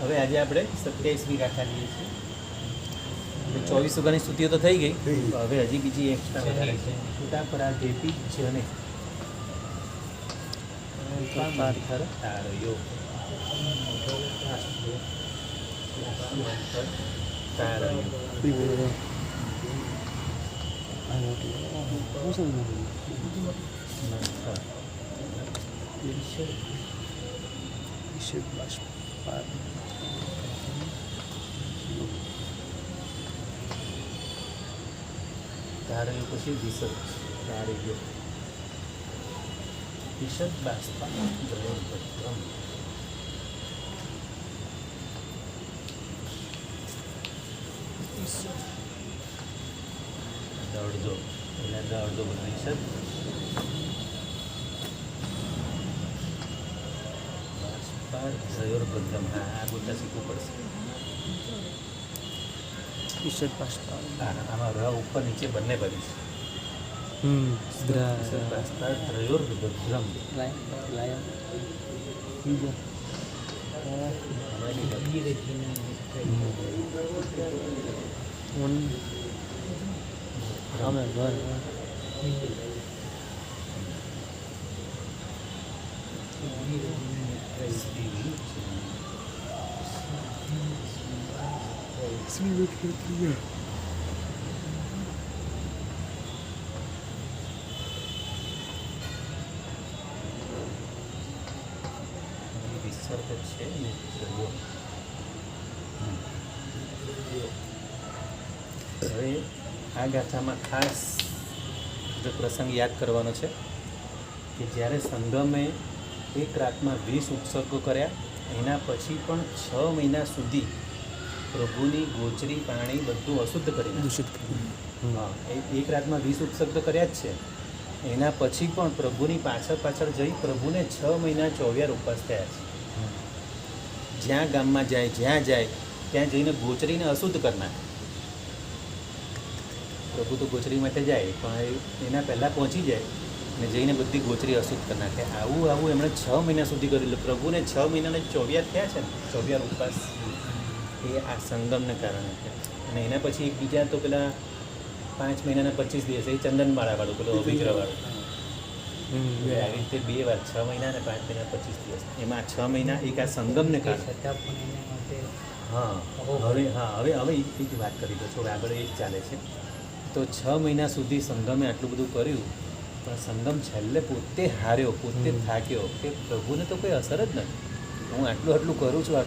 હવે આજે આપણે 27મી ગાથા લઈએ છીએ. 24 સુગાની સ્તુતિઓ તો થઈ ગઈ, હવે હજી બીજી એક્સ્ટ્રા વધારે છે. છૂટા પરા જેપી જને તારયો તારયો પછી વિસર્જ તારયો વિસર્જ બાષ્પા દ્રવ્યમ દોડદો એટલે દોડદો વિસર્જ બાષ્પા દ્રવ્યોર્ભદ્રમ. આ બોલતા શીખવું પડશે. વિસર્જ બાષ્પા આમાં ર ઉપર નીચે બંને ભરીશ. બાષ્પા દ્રવ્યોર્ભદ્રમ. વિસર્ગ છે ને દ્રવ્યો. હવે આ ગાથામાં ખાસ જો પ્રસંગ યાદ કરવાનો છે કે જ્યારે સંગમે એક રાતમાં 20 ઉપસર્ગો કર્યા, એના પછી પણ 6 મહિના સુધી પ્રભુની ગોચરી પાણી બધું અશુદ્ધ કરી નાખ્યું. હા, એક રાતમાં 20 ઉપસર્ગ તો કર્યા જ છે. એના પછી પણ પ્રભુની પાછળ જઈ પ્રભુને 6 મહિના 24 ઉપવાસ થયા છે. જ્યાં ગામમાં જાય, જ્યાં જાય ત્યાં જઈને ગોચરીને અશુદ્ધ કરી નાખે. પ્રભુ તો ગોચરી માટે જાય, પણ એના પહેલાં પહોંચી જાય અને જઈને બધી ગોચરી અશુદ્ધ કરી નાખે. આવું એમણે 6 મહિના સુધી કરેલું. પ્રભુને 6 મહિનાને 24 થયા છે ને, 24 ઉપવાસ, એ આ સંગમને કારણે છે. અને એના પછી એક બીજા તો પેલા 5 મહિનાના 25 દિવસ, એ ચંદનમાળાવાળું, પેલું અભિગ્રહવાળું. આવી રીતે 2 વાર, 6 મહિના અને 5 મહિના 25 દિવસ. એમાં 6 મહિના એક આ સંગમને કારણે. હવે એ જ વાત કરી દો છો. હવે આગળ એ જ ચાલે છે. તો 6 મહિના સુધી સંગમે આટલું બધું કર્યું, પણ સંગમ છેલ્લે પોતે હાર્યો, પોતે થાક્યો કે પ્રભુને તો કોઈ અસર જ નથી. હું આટલું કરું છું.